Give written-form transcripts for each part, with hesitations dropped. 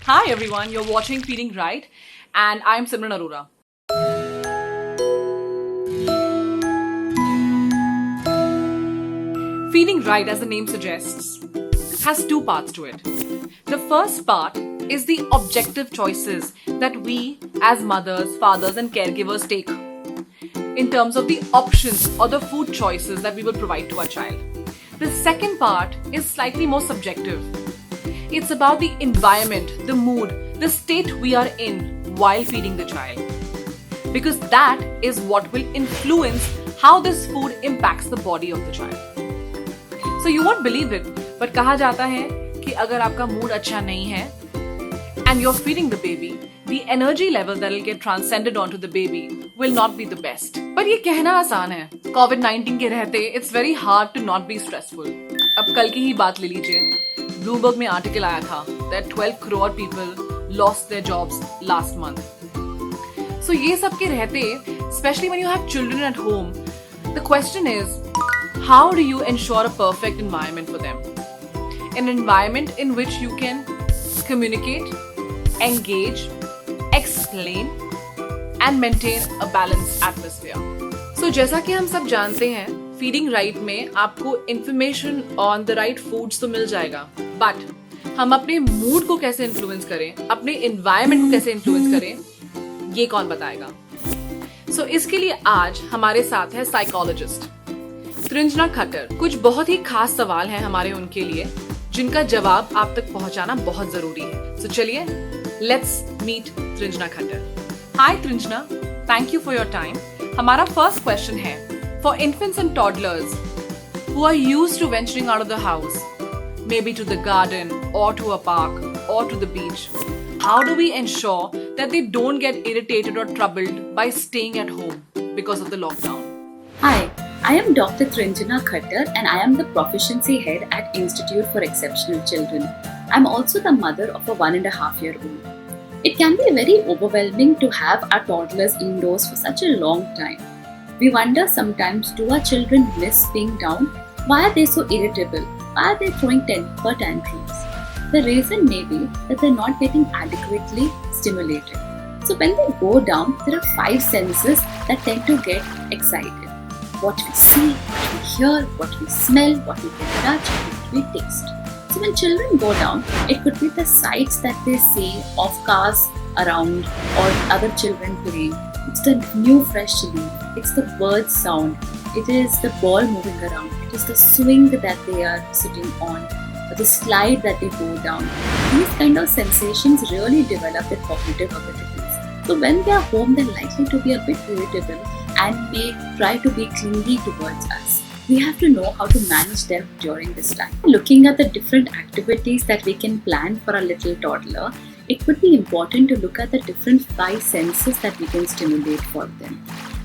Hi everyone, you're watching Feeding Right and I'm Simran Arora. Feeding Right, as the name suggests, has two parts to it. The first part is the objective choices that we as mothers, fathers and caregivers take in terms of the options or the food choices that we will provide to our child. The second part is slightly more subjective. It's about the environment, the mood, the state we are in while feeding the child. Because that is what will influence how this food impacts the body of the child. So you won't believe it, but कहा जाता है कि अगर आपका mood अच्छा नहीं है and you're feeding the baby, the energy level that will get transcended onto the baby will not be the best. पर ये कहना आसान है. COVID-19 के रहते, it's very hard to not be stressful. अब कल की ही बात ले लीजिए. Bloomberg में आर्टिकल आया था that 12 crore people lost their jobs last month. So ये सब के रहते, especially when you have children at home, the question is, how do you ensure a perfect environment for them? An environment in which you can communicate, engage, explain and maintain a balanced atmosphere. So जैसा कि हम सब जानते हैं, feeding right में आपको information on the right foods तो मिल जाएगा, बट हम अपने मूड को कैसे इन्फ्लुएंस करें, अपने एनवायरनमेंट को कैसे इन्फ्लुएंस करें, ये कौन बताएगा? सो इसके लिए आज हमारे साथ है साइकोलॉजिस्ट त्रिंजना खट्टर. कुछ बहुत ही खास सवाल हैं हमारे उनके लिए, जिनका जवाब आप तक पहुंचाना बहुत जरूरी है. सो चलिए, let's meet Trinjana Khattar. Hi Trinjana, thank you for your time. हमारा फर्स्ट क्वेश्चन है, for infants and toddlers who are used to venturing out of the house, maybe to the garden or to a park or to the beach, how do we ensure that they don't get irritated or troubled by staying at home because of the lockdown? Hi, I am Dr. Trinjana Khattar and I am the Proficiency Head at Institute for Exceptional Children. I am also the mother of a 1.5-year-old. It can be very overwhelming to have our toddlers indoors for such a long time. We wonder sometimes, do our children miss being down? Why are they so irritable? Why are they throwing temper tantrums? The reason may be that they're not getting adequately stimulated. So when they go down, there are 5 senses that tend to get excited. What we see, what we hear, what we smell, what we can touch, what we taste. So when children go down, it could be the sights that they see of cars around or other children playing. It's the new fresh leaf, it's the bird sound, it is the ball moving around, it is the swing that they are sitting on, or the slide that they go down. These kind of sensations really develop their cognitive abilities. So when they are home, they're likely to be a bit irritable and may try to be clingy towards us. We have to know how to manage them during this time. Looking at the different activities that we can plan for a little toddler, it would be important to look at the different 5 senses that we can stimulate for them.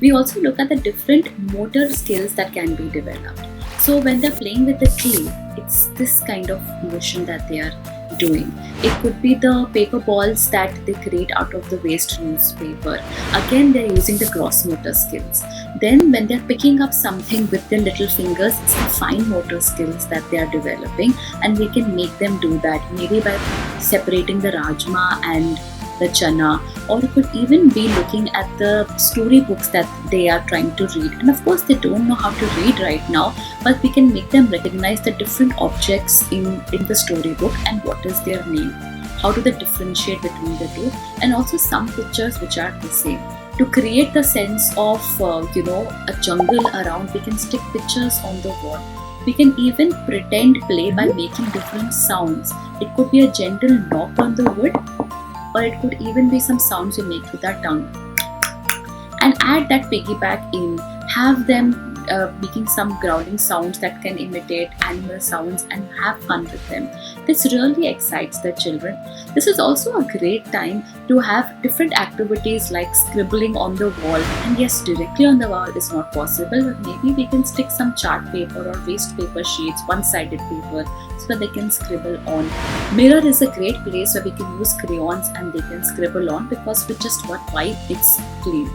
We also look at the different motor skills that can be developed. So when they're playing with the clay, it's this kind of motion that they are doing. It could be the paper balls that they create out of the waste newspaper. Again, they're using the gross motor skills. Then when they're picking up something with their little fingers, it's the fine motor skills that they are developing, and we can make them do that maybe by separating the rajma and the chana, or it could even be looking at the storybooks that they are trying to read. And of course, they don't know how to read right now, but we can make them recognize the different objects in the storybook and what is their name. How do they differentiate between the two? And also some pictures which are the same. To create the sense of, a jungle around, we can stick pictures on the wall. We can even pretend play by making different sounds. It could be a gentle knock on the wood, or it could even be some sounds we make with our tongue. And add that piggyback in, have them making some growling sounds that can imitate animal sounds and have fun with them. This really excites the children. This is also a great time to have different activities like scribbling on the wall. And yes, directly on the wall is not possible, but maybe we can stick some chart paper or waste paper sheets, one-sided paper, so that they can scribble on. Mirror is a great place where we can use crayons and they can scribble on, because with just one wipe, it's clean.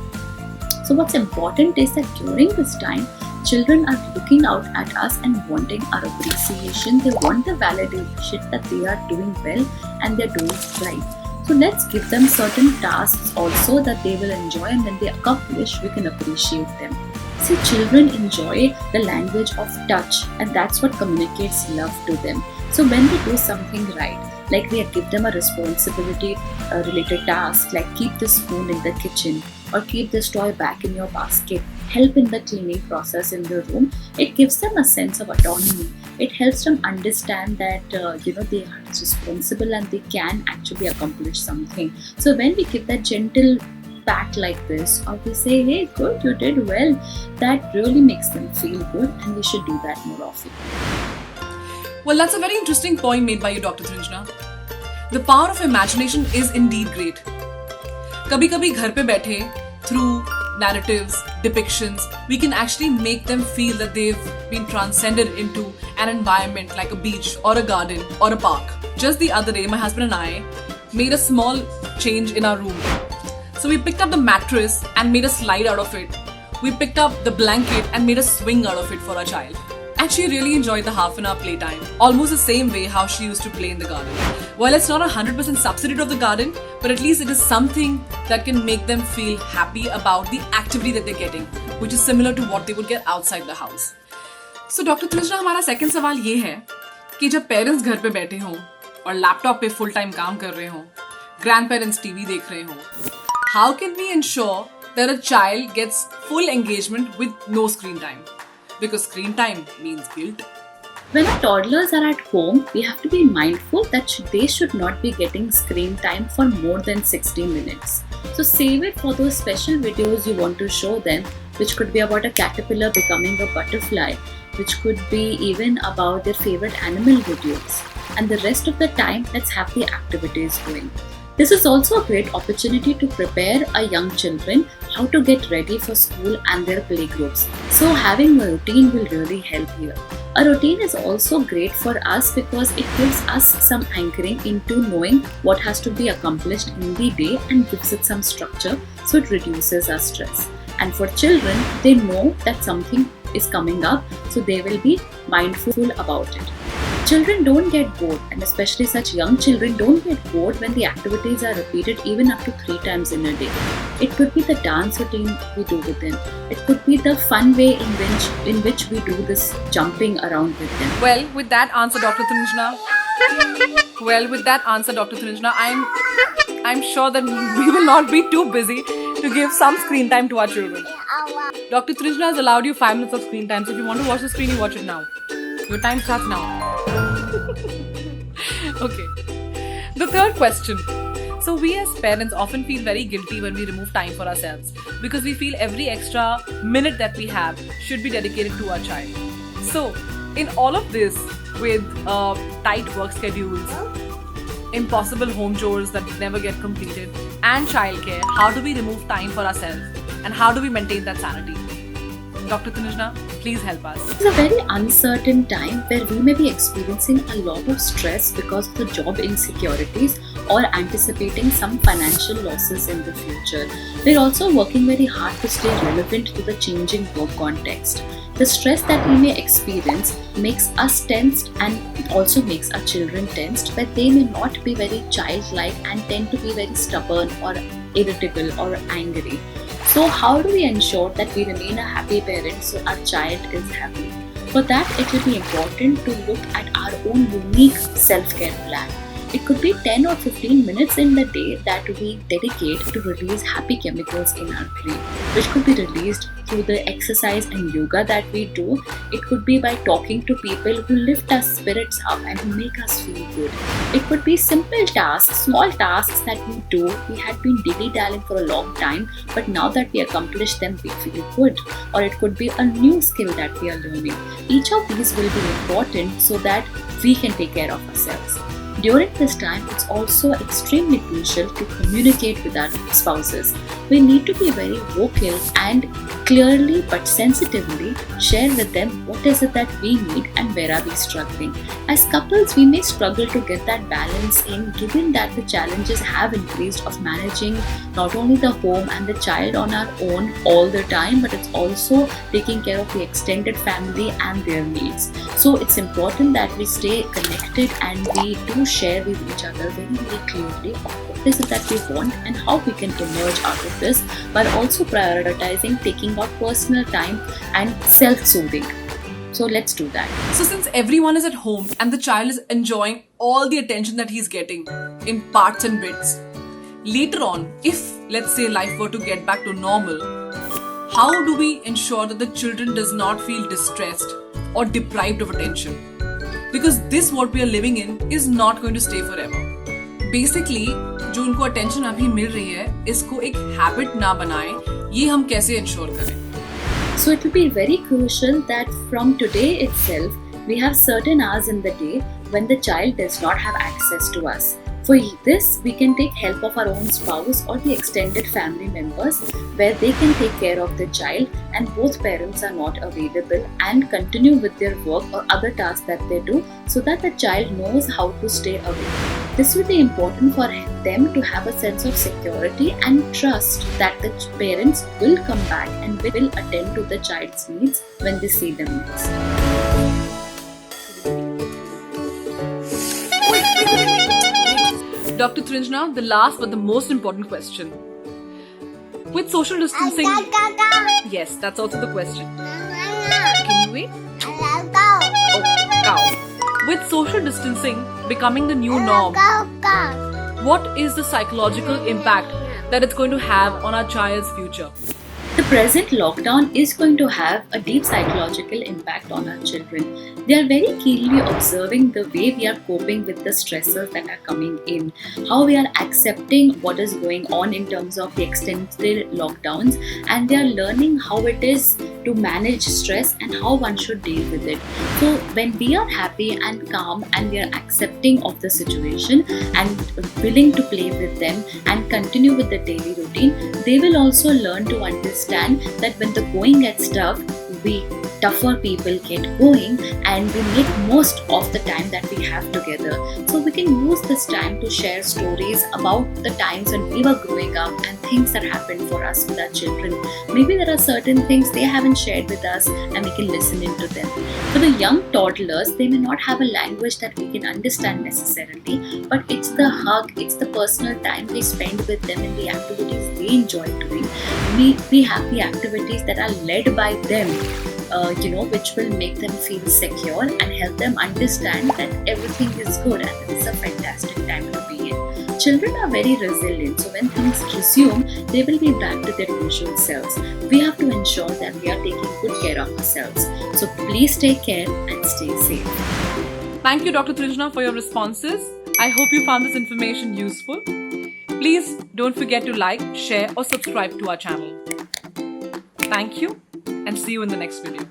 So what's important is that during this time, children are looking out at us and wanting our appreciation. They want the validation that they are doing well, and they're doing it right. So let's give them certain tasks also that they will enjoy, and when they accomplish, we can appreciate them. See, children enjoy the language of touch, and that's what communicates love to them. So when we do something right, like we give them a responsibility related task, like keep the spoon in the kitchen or keep this toy back in your basket, help in the cleaning process in the room, it gives them a sense of autonomy. It helps them understand that they are responsible and they can actually accomplish something. So when we give that gentle pat like this, or we say, hey, good, you did well, that really makes them feel good, and we should do that more often. Well, that's a very interesting point made by you, Dr. Trinjana. The power of imagination is indeed great. कभी-कभी घर पे बैठे, through narratives, depictions, we can actually make them feel that they've been transcended into an environment like a beach or a garden or a park. Just the other day, my husband and I made a small change in our room. So we picked up the mattress and made a slide out of it. We picked up the blanket and made a swing out of it for our child. And she really enjoyed the half-an-hour playtime, almost the same way how she used to play in the garden. While it's not 100% substitute of the garden, but at least it is something that can make them feel happy about the activity that they're getting, which is similar to what they would get outside the house. So Dr. Trinjana, हमारा second सवाल ये है कि जब parents घर पे बैठे हों और laptop पे full time काम कर रहे हों, grandparents TV देख रहे हों, how can we ensure that a child gets full engagement with no screen time? Because screen time means guilt. When our toddlers are at home, we have to be mindful that they should not be getting screen time for more than 60 minutes. So save it for those special videos you want to show them, which could be about a caterpillar becoming a butterfly, which could be even about their favorite animal videos. And the rest of the time, let's have the activities going. This is also a great opportunity to prepare our young children how to get ready for school and their playgroups. So having a routine will really help here. A routine is also great for us because it gives us some anchoring into knowing what has to be accomplished in the day and gives it some structure, so it reduces our stress. And for children, they know that something is coming up, so they will be mindful about it. Children don't get bored, and especially such young children don't get bored when the activities are repeated even up to 3 times in a day. It could be the dance routine we do with them. It could be the fun way in which we do this jumping around with them. Well, with that answer, Dr. Trinjana, I'm sure that we will not be too busy to give some screen time to our children. Dr. Trinjana has allowed you 5 minutes of screen time, so if you want to watch the screen, you watch it now. Your time starts now. Okay. The third question. So we as parents often feel very guilty when we remove time for ourselves because we feel every extra minute that we have should be dedicated to our child. So in all of this, with tight work schedules, impossible home chores that never get completed, and childcare, how do we remove time for ourselves and how do we maintain that sanity? Dr. Trinjana, please help us. It's a very uncertain time where we may be experiencing a lot of stress because of the job insecurities or anticipating some financial losses in the future. We're also working very hard to stay relevant to the changing work context. The stress that we may experience makes us tensed and also makes our children tensed, but they may not be very childlike and tend to be very stubborn or irritable or angry. So how do we ensure that we remain a happy parent so our child is happy? For that, it will be important to look at our own unique self-care plan. It could be 10 or 15 minutes in the day that we dedicate to release happy chemicals in our brain, which could be released through the exercise and yoga that we do. It could be by talking to people who lift our spirits up and who make us feel good. It could be simple tasks, small tasks that we do. We had been dilly-dallying for a long time, but now that we accomplish them, we feel good. Or it could be a new skill that we are learning. Each of these will be important so that we can take care of ourselves. During this time, it's also extremely crucial to communicate with our spouses. We need to be very vocal and clearly but sensitively share with them what is it that we need and where are we struggling. As couples, we may struggle to get that balance in, given that the challenges have increased of managing not only the home and the child on our own all the time, but it's also taking care of the extended family and their needs. So it's important that we stay connected and we do share with each other very, very clearly what is it that we want and how we can emerge out of this, while also prioritizing taking out personal time and self-soothing. So let's do that. So since everyone is at home and the child is enjoying all the attention that he's getting in parts and bits, later on, if let's say life were to get back to normal, how do we ensure that the children does not feel distressed or deprived of attention? Because this what we are living in is not going to stay forever. Basically, जो उनको attention अभी मिल रही है, इसको एक habit ना बनाएं, ये हम कैसे ensure करें? So it will be very crucial that from today itself, we have certain hours in the day when the child does not have access to us. For this, we can take help of our own spouse or the extended family members where they can take care of the child and both parents are not available and continue with their work or other tasks that they do so that the child knows how to stay away. This will be important for them to have a sense of security and trust that the parents will come back and will attend to the child's needs when they see them next. Dr. Trinjana, the last but the most important question. With social distancing... Yes, that's also the question. Can you wait? Oh, cow. With social distancing becoming the new norm, what is the psychological impact that it's going to have on our child's future? The present lockdown is going to have a deep psychological impact on our children. They are very keenly observing the way we are coping with the stressors that are coming in, how we are accepting what is going on in terms of the extended lockdowns, and they are learning how it is to manage stress and how one should deal with it. So when we are happy and calm and we are accepting of the situation and willing to play with them and continue with the daily routine, they will also learn to understand that when the going gets tough, we tougher people get going and we make most of the time that we have together. So we can use this time to share stories about the times when we were growing up and things that happened for us with our children. Maybe there are certain things they haven't shared with us and we can listen into them. For the young toddlers, they may not have a language that we can understand necessarily, but it's the hug, it's the personal time we spend with them and the activities they enjoy doing. We have the activities that are led by them, which will make them feel secure and help them understand that everything is good and it's a fantastic time to be in. Children are very resilient, so when things resume, they will be back to their usual selves. We have to ensure that we are taking good care of ourselves. So please take care and stay safe. Thank you, Dr. Trinjana, for your responses. I hope you found this information useful. Please don't forget to like, share or subscribe to our channel. Thank you and see you in the next video.